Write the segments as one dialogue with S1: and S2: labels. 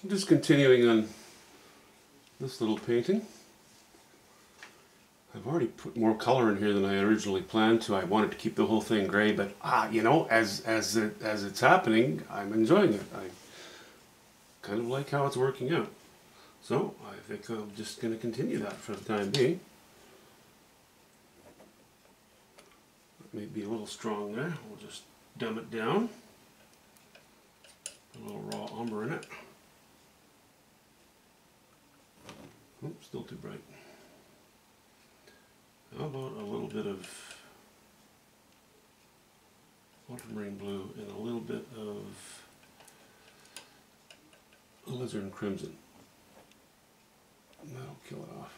S1: Just continuing on this little painting. I've already put more color in here than I originally planned to. I wanted to keep the whole thing gray, but you know, as it's happening, I'm enjoying it. I kind of like how it's working out. So I think I'm just going to continue that for the time being. It may be a little strong there. We'll just dumb it down. A little raw umber in it. Oh, still too bright. How about a little bit of ultramarine blue and a little bit of alizarin crimson. That'll kill it off.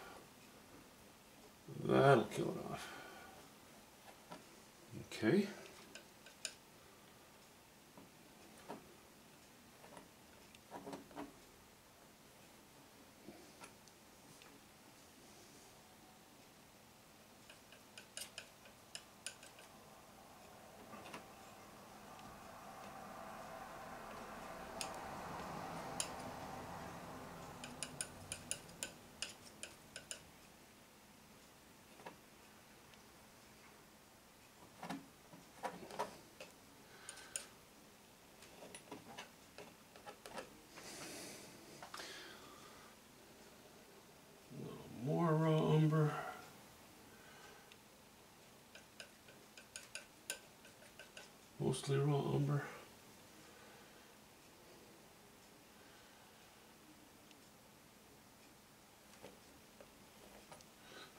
S1: That'll kill it off. Okay. More raw umber. Mostly raw umber.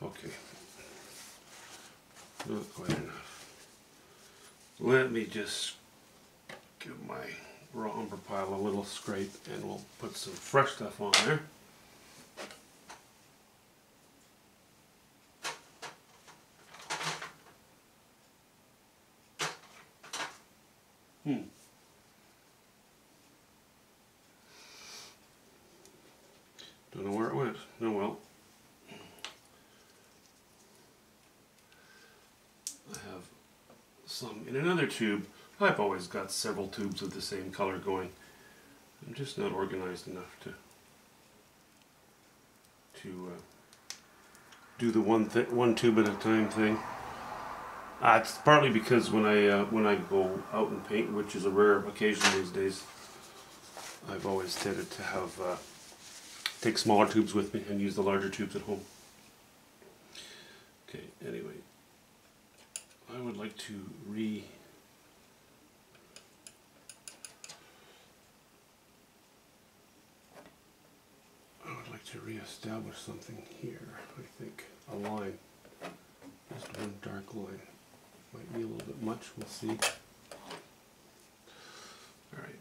S1: Okay. Not quite enough. Let me just give my raw umber pile a little scrape and we'll put some fresh stuff on there. Don't know where it went. Oh well. I have some in another tube. I've always got several tubes of the same color going. I'm just not organized enough to do the one tube at a time thing. It's partly because when I go out and paint, which is a rare occasion these days, I've always tended to have take smaller tubes with me and use the larger tubes at home. Okay, anyway, I would like to re-establish something here. I think a line, just one dark line. Might be a little bit much. We'll see. All right.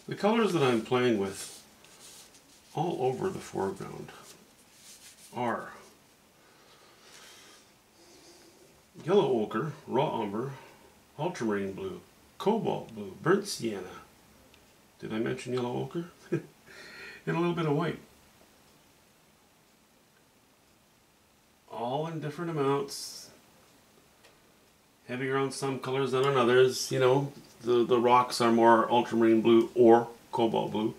S1: The colors that I'm playing with all over the foreground are yellow ochre, raw umber, ultramarine blue, cobalt blue, burnt sienna. Did I mention yellow ochre? And a little bit of white. All in different amounts. Heavier on some colors than on others. You know, the rocks are more ultramarine blue or cobalt blue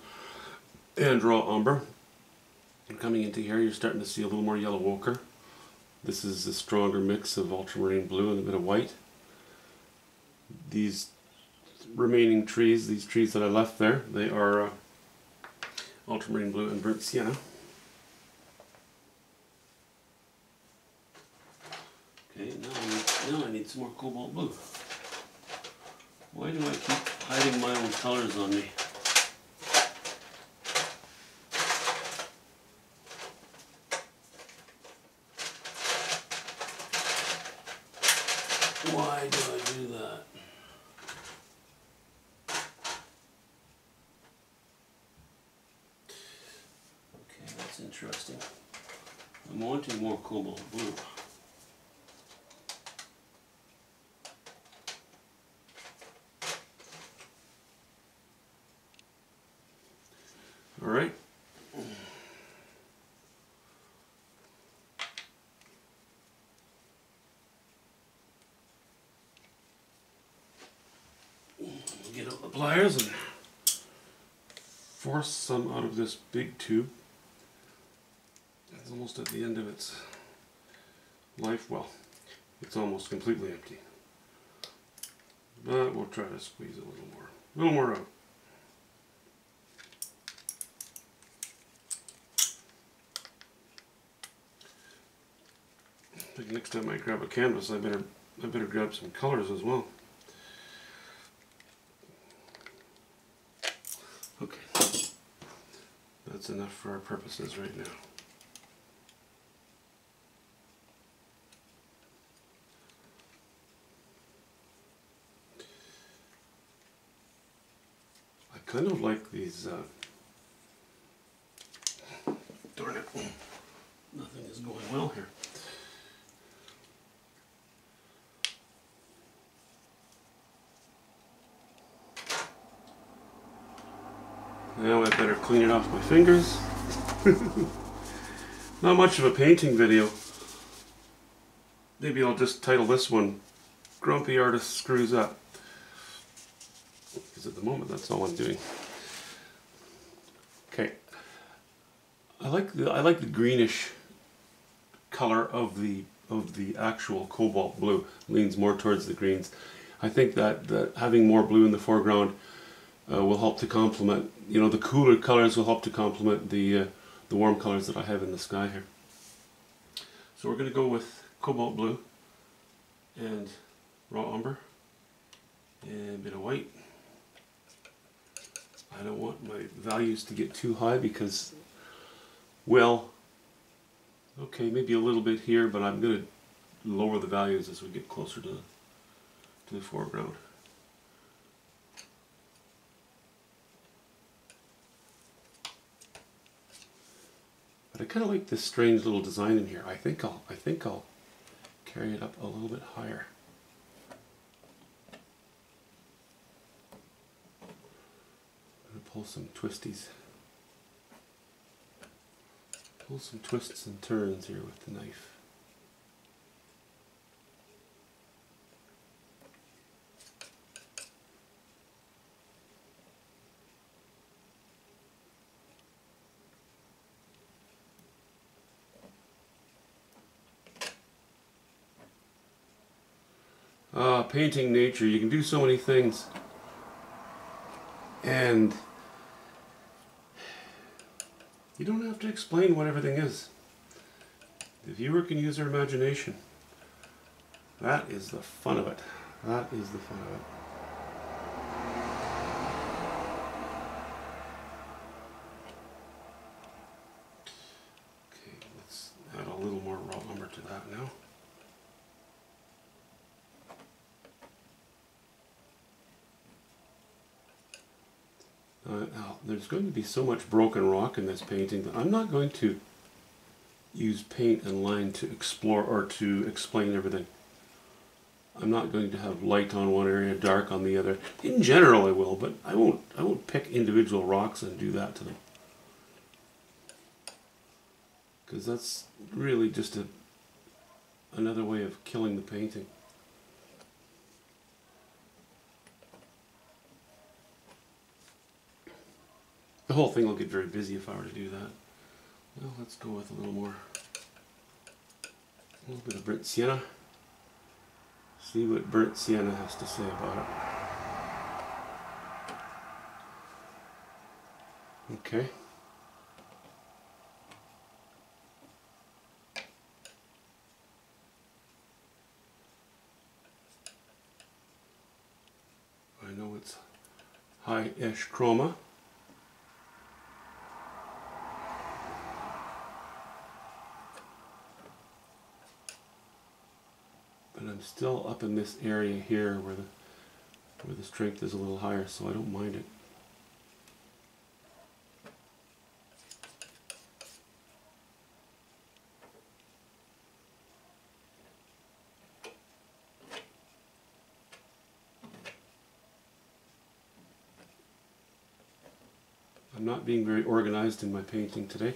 S1: and raw umber. And coming into here, you're starting to see a little more yellow ochre. This is a stronger mix of ultramarine blue and a bit of white. These remaining trees, these trees that I left there, they are ultramarine blue and burnt sienna. Okay, now I need some more cobalt blue. Why do I keep hiding my own colors on me? Why do I do that? Okay, that's interesting. I'm wanting more cobalt blue. All right. pliers and force some out of this big tube. It's almost at the end of its life. Well, it's almost completely empty. But we'll try to squeeze a little more out. I think next time I grab a canvas, I better grab some colors as well. Okay, that's enough for our purposes right now. I kind of like these, darn it, nothing is going well here. Now I better clean it off my fingers. Not much of a painting video. Maybe I'll just title this one, Grumpy Artist Screws Up. Because at the moment that's all I'm doing. Okay. I like the greenish color of the actual cobalt blue. Leans more towards the greens. I think that having more blue in the foreground will help to complement, you know, the cooler colors will help to complement the warm colors that I have in the sky here. So we're going to go with cobalt blue and raw umber and a bit of white. I don't want my values to get too high because, well, okay, maybe a little bit here, but I'm going to lower the values as we get closer to the foreground. But I kind of like this strange little design in here. I think I'll carry it up a little bit higher. I'm going to pull some twisties. Pull some twists and turns here with the knife. Painting nature, you can do so many things, and you don't have to explain what everything is. The viewer can use their imagination. That is the fun of it. That is the fun of it. Okay, let's add a little more raw umber to that now. Now, there's going to be so much broken rock in this painting that I'm not going to use paint and line to explore or to explain everything. I'm not going to have light on one area, dark on the other. In general I will, but I won't pick individual rocks and do that to them. Because that's really just another way of killing the painting. The whole thing will get very busy if I were to do that. Well, let's go with a little bit of burnt sienna. See what burnt sienna has to say about it. Okay. I know it's high-ish chroma. But I'm still up in this area here where the strength is a little higher, so I don't mind it. I'm not being very organized in my painting today.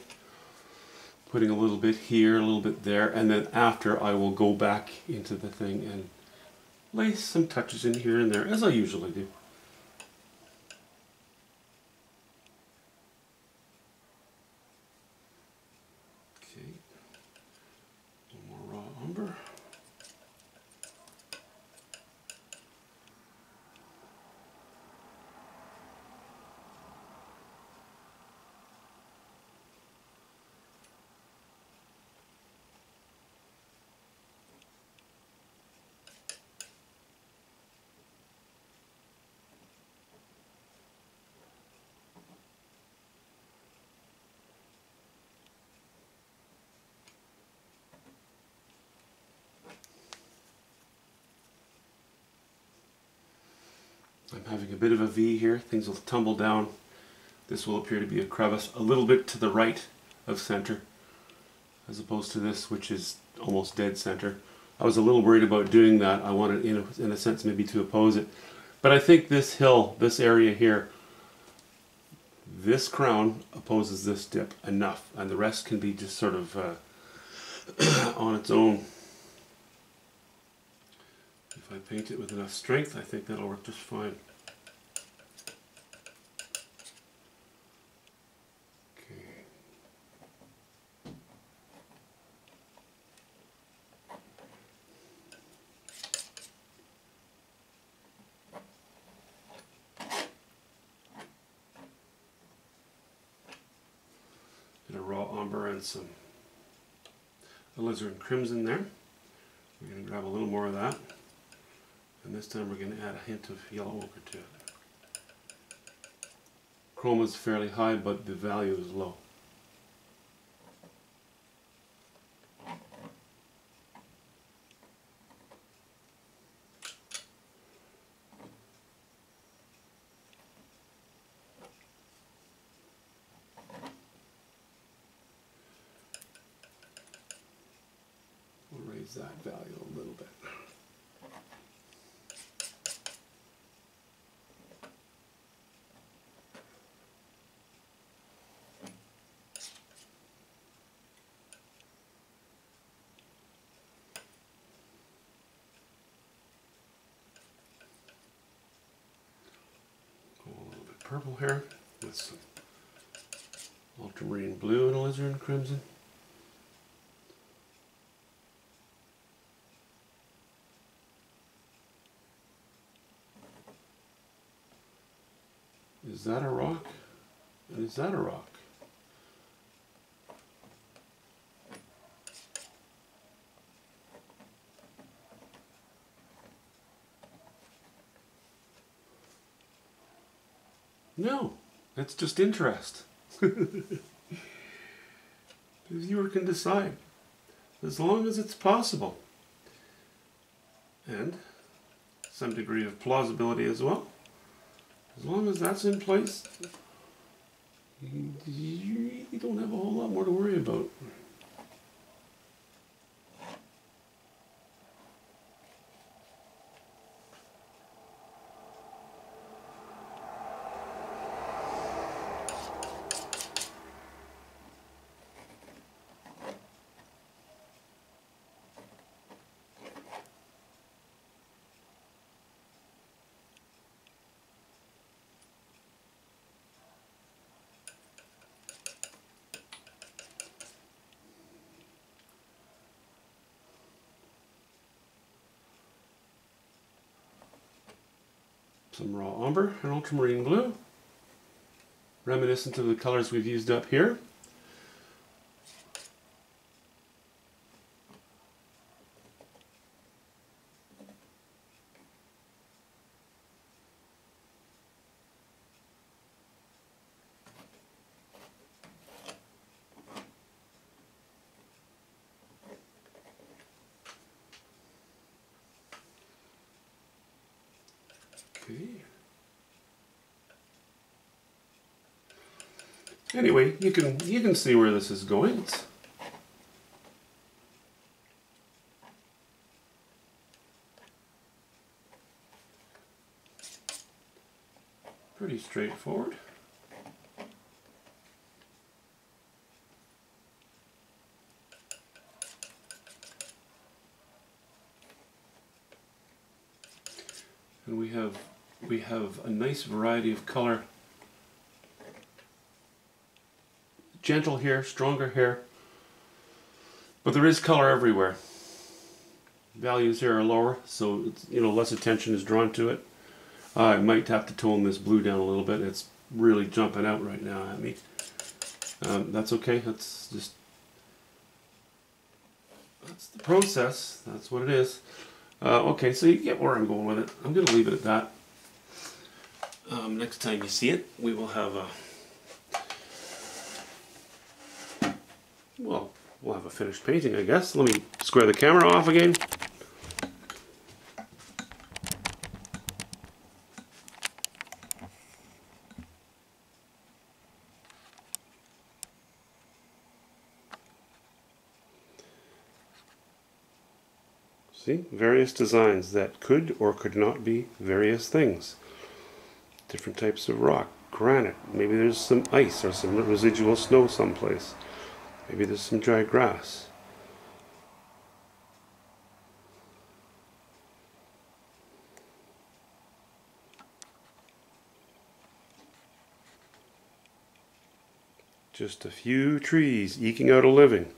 S1: Putting a little bit here, a little bit there, and then after I will go back into the thing and lay some touches in here and there, as I usually do. I'm having a bit of a V here. Things will tumble down. This will appear to be a crevice a little bit to the right of center, as opposed to this, which is almost dead center. I was a little worried about doing that. I wanted, in a sense, maybe to oppose it. But I think this hill, this area here, this crown opposes this dip enough, and the rest can be just sort of on its own. If I paint it with enough strength, I think that'll work just fine. A raw umber and some alizarin crimson there. We're going to grab a little more of that, and this time we're going to add a hint of yellow ochre to it. Chroma is fairly high, but the value is low. Raise that value a little bit. Go a little bit purple here with some ultramarine blue and alizarin crimson. Is that a rock? And is that a rock? No, that's just interest. The viewer can decide, as long as it's possible. And some degree of plausibility as well. As long as that's in place, you don't have a whole lot more to worry about. Some raw umber and ultramarine blue, reminiscent of the colors we've used up here. Anyway, you can see where this is going. It's pretty straightforward. And we have a nice variety of color. Gentle here, stronger here, but there is color everywhere. Values here are lower, so it's, less attention is drawn to it. I might have to tone this blue down a little bit. It's really jumping out right now at me. That's okay. That's the process. That's what it is. Okay, so you get where I'm going with it. I'm going to leave it at that. Next time you see it, we will have a we'll have a finished painting, I guess. Let me square the camera off again. See, various designs that could or could not be various things. Different types of rock, granite, maybe there's some ice or some residual snow someplace. Maybe there's some dry grass. Just a few trees eking out a living.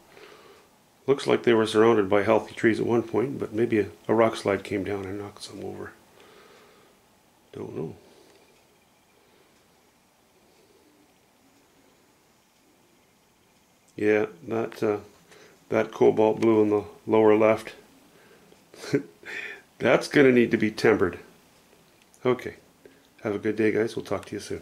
S1: Looks like they were surrounded by healthy trees at one point, but maybe a rock slide came down and knocked some over. Don't know. Yeah, that cobalt blue in the lower left, that's going to need to be tempered. Okay, have a good day, guys. We'll talk to you soon.